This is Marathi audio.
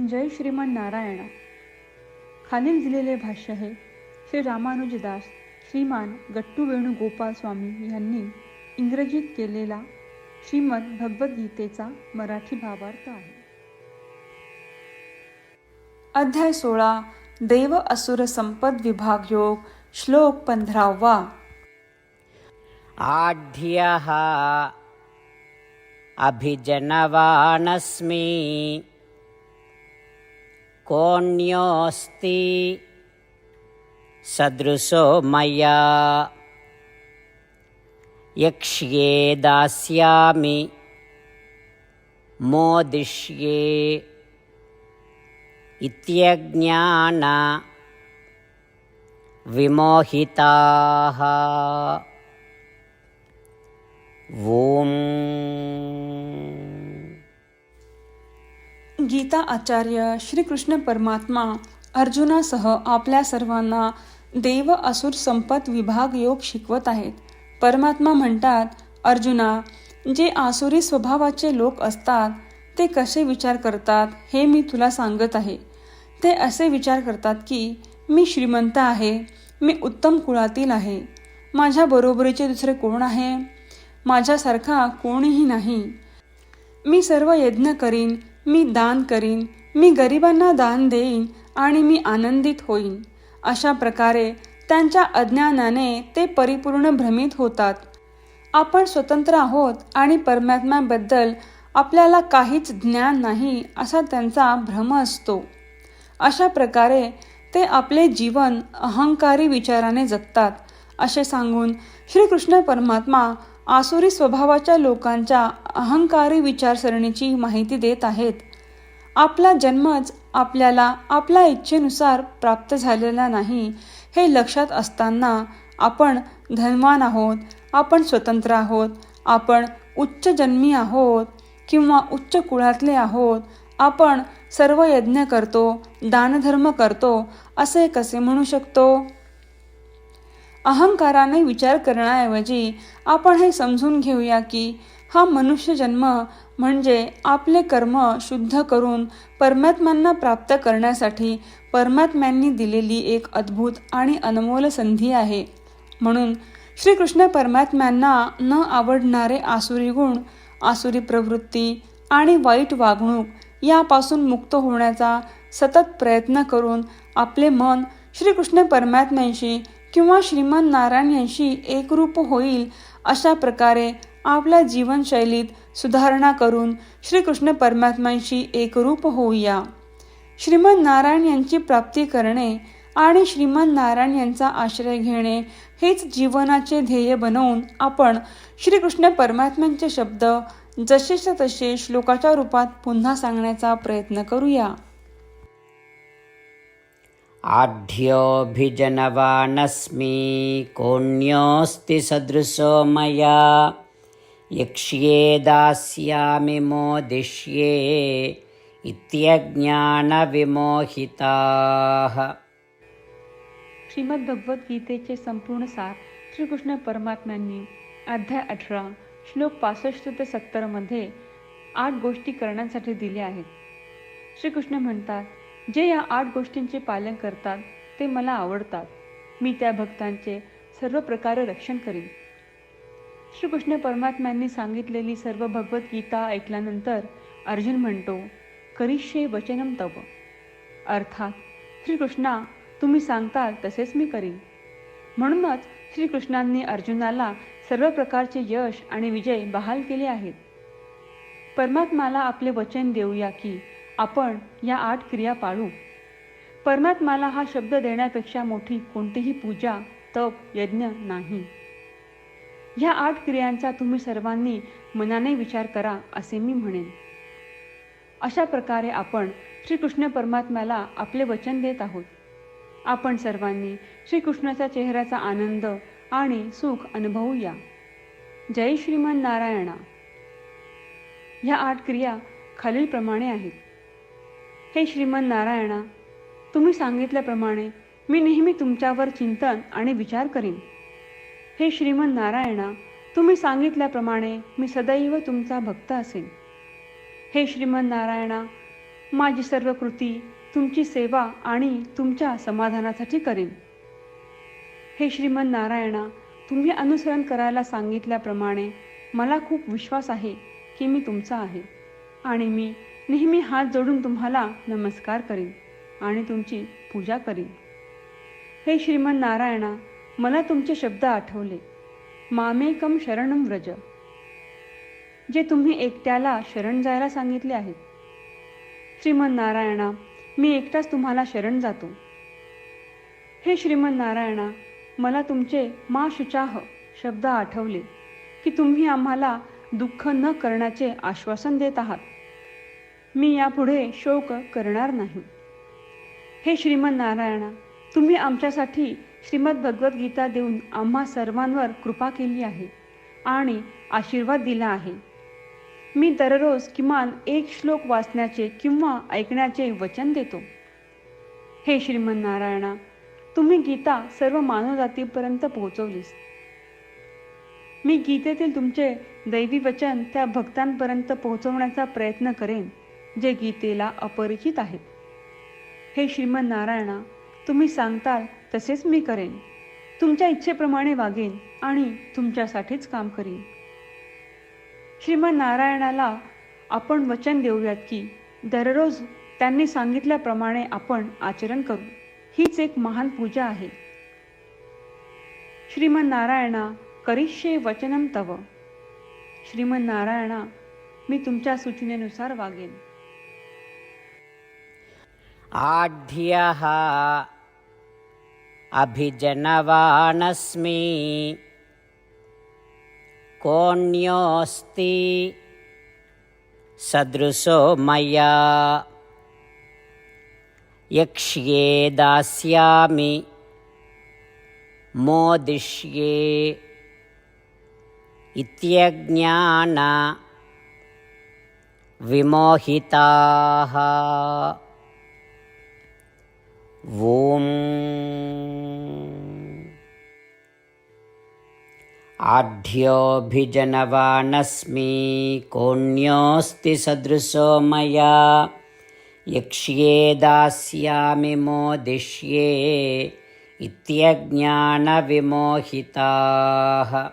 जय श्रीमान नारायणा. खालील दिलेले भाष्य हे श्री रामानुजदास श्रीमान गट्टू वेणुगोपाल स्वामी यांनी इंग्रजीत केलेला श्रीमद भगवद्गीतेचा मराठी भावार्थ आहे. अध्याय 16 देव असुर संपद विभाग योग. श्लोक 15. आढ्यः अभिजनवानस्मि कोऽन्योऽस्ति सदृशो मया यक्ष्ये दास्यामि मोदिष्ये इत्यज्ञान विमोहिताः. ओम. गीता आचार्य श्रीकृष्ण परमात्मा अर्जुनासह आपल्या सर्वांना देव असुर संपत विभाग योग शिकवत आहेत. परमात्मा म्हणतात, अर्जुना, जे आसुरी स्वभावाचे लोक असतात ते कसे विचार करतात हे मी तुला सांगत आहे. ते असे विचार करतात की मी श्रीमंत आहे, मी उत्तम कुळातील आहे, माझ्या बरोबरीचे दुसरे कोण आहे, माझ्यासारखा कोणीही नाही, मी सर्व यज्ञ करीन, मी दान करीन, मी गरिबांना दान देईन आणि मी आनंदित होईन. अशा प्रकारे त्यांच्या अज्ञानाने ते परिपूर्ण भ्रमित होतात. आपण स्वतंत्र आहोत आणि परमात्म्याबद्दल आपल्याला काहीच ज्ञान नाही असा त्यांचा भ्रम असतो. अशा प्रकारे ते आपले जीवन अहंकारी विचाराने जगतात. असे सांगून श्रीकृष्ण परमात्मा आसुरी स्वभावाच्या लोकांच्या अहंकारी विचारसरणीची माहिती देत आहेत. आपला जन्मच आपल्याला आपल्या इच्छेनुसार प्राप्त झालेला नाही हे लक्षात असताना आपण धनवान आहोत, आपण स्वतंत्र आहोत, आपण उच्च जन्मी आहोत किंवा उच्च कुळातले आहोत, आपण सर्व यज्ञ करतो, दानधर्म करतो असे कसे म्हणू शकतो? अहंकाराने विचार करण्याऐवजी आपण हे समजून घेऊया की हा मनुष्य जन्म म्हणजे आपले कर्म शुद्ध करून परमात्म्यांना प्राप्त करण्यासाठी परमात्म्यांनी दिलेली एक अद्भुत आणि अनमोल संधी आहे. म्हणून श्रीकृष्ण परमात्म्यांना न आवडणारे आसुरी गुण, आसुरी प्रवृत्ती आणि वाईट वागणूक यापासून मुक्त होण्याचा सतत प्रयत्न करून आपले मन श्रीकृष्ण परमात्म्यांशी किंवा श्रीमान नारायण यांशी एकरूप होईल. अशा प्रकारे आपल्या जीवनशैलीत सुधारणा करून श्रीकृष्ण परमात्म्यांशी एकरूप होऊया. श्रीमान नारायण यांची प्राप्ती करणे आणि श्रीमान नारायण यांचा आश्रय घेणे हेच जीवनाचे ध्येय बनवून आपण श्रीकृष्ण परमात्म्यांचे शब्द जसेच्या तसे श्लोकाच्या रूपात पुन्हा सांगण्याचा प्रयत्न करूया. आढ्योऽभिजनवानस्मि कोऽन्योऽस्ति सदृशो मया यक्ष्ये दास्यामि मोदिष्ये इत्यज्ञानविमोहिताः. श्रीमद भगवद्गीतेचे संपूर्ण सार श्रीकृष्ण परमात्म्यांनी अध्याय 18 श्लोक 65 ते 70 मध्ये 8 गोष्टी करण्यासाठी दिल्या आहेत. श्रीकृष्ण म्हणतात, जे या 8 गोष्टींचे पालन करतात ते मला आवडतात. मी त्या भक्तांचे सर्व प्रकारे रक्षण करीन. श्रीकृष्ण परमात्म्यांनी सांगितलेली सर्व भगवद्गीता ऐकल्यानंतर अर्जुन म्हणतो, करिष्ये वचनम तव. अर्थात श्रीकृष्णा, तुम्ही सांगताल तसेच मी करीन. म्हणूनच श्रीकृष्णांनी अर्जुनाला सर्व प्रकारचे यश आणि विजय बहाल केले आहेत. परमात्म्याला आपले वचन देऊया की आपण या 8 क्रिया पाळू. परमात्म्याला हा शब्द देण्यापेक्षा मोठी कोणतीही पूजा, तप, यज्ञ नाही. ह्या 8 क्रियांचा तुम्ही सर्वांनी मनाने विचार करा असे मी म्हणेन. अशा प्रकारे आपण श्रीकृष्ण परमात्म्याला आपले वचन देत आहोत. आपण सर्वांनी श्रीकृष्णाच्या चेहऱ्याचा आनंद आणि सुख अनुभवूया. जय श्रीमान नारायणा. ह्या 8 क्रिया खालीलप्रमाणे आहेत. हे श्रीमान नारायणा, तुम्ही सांगितल्याप्रमाणे मी नेहमी तुमच्यावर चिंतन आणि विचार करीन. हे श्रीमान नारायणा, तुम्ही सांगितल्याप्रमाणे मी सदैव तुमचा भक्त असेन. हे श्रीमान नारायणा, माझी सर्व कृती तुमची सेवा आणि तुमच्या समाधानासाठी करेन. हे श्रीमन नारायणा, तुम्ही अनुसरण करायला सांगितल्याप्रमाणे मला खूप विश्वास आहे की मी तुमचा आहे आणि मी नेहमी हात जोडून तुम्हाला नमस्कार करीन आणि तुमची पूजा करीन. हे श्रीमन नारायणा, मला तुमचे शब्द आठवले. मामेकम शरणम व्रज, जे तुम्ही एकट्याला शरण जायला सांगितले आहेत. श्रीमन नारायणा, मी एकटाच तुम्हाला शरण जातो. हे श्रीमन नारायणा, मला तुमचे मा शुचाह शब्द आठवले की तुम्ही आम्हाला दुःख न करण्याचे आश्वासन देत आहात. मी यापुढे शोक करणार नाही. हे श्रीमन नारायणा, तुम्ही आमच्यासाठी श्रीमद भगवद्गीता देऊन आम्हा सर्वांवर कृपा केली आहे आणि आशीर्वाद दिला आहे. मी दररोज किमान एक श्लोक वाचण्याचे किंवा ऐकण्याचे वचन देतो. हे श्रीमन नारायणा, तुम्ही गीता सर्व मानवजातीपर्यंत पोहोचवलीस. मी गीतेतील तुमचे दैवी वचन त्या भक्तांपर्यंत पोहोचवण्याचा प्रयत्न करेन जे गीतेला अपरिचित आहेत. हे श्रीमन नारायणा, तुम्ही सांगताल तसेच मी करेन. तुमच्या इच्छेप्रमाणे वागेन आणि तुमच्यासाठीच काम करीन. श्रीमन नारायणाला आपण वचन देऊयात की दररोज त्यांनी सांगितल्याप्रमाणे आपण आचरण करू. हीच एक महान पूजा आहे. श्रीमन नारायणा, करिष्ये वचनम तव. श्रीमन नारायणा, मी तुमच्या सूचनेनुसार वागेन. आढ्यः अभिजनवानस्मि कोऽन्योऽस्ति सदृशो मया यक्ष्ये दास्यामि मोदिष्ये इत्यज्ञान विमोहिताः. ॐ आढ्योऽभिजनवानस्मि कोऽन्योऽस्ति सदृशो मया यक्ष्ये दास्यामि मोदिष्ये इत्यज्ञानविमोहिताः.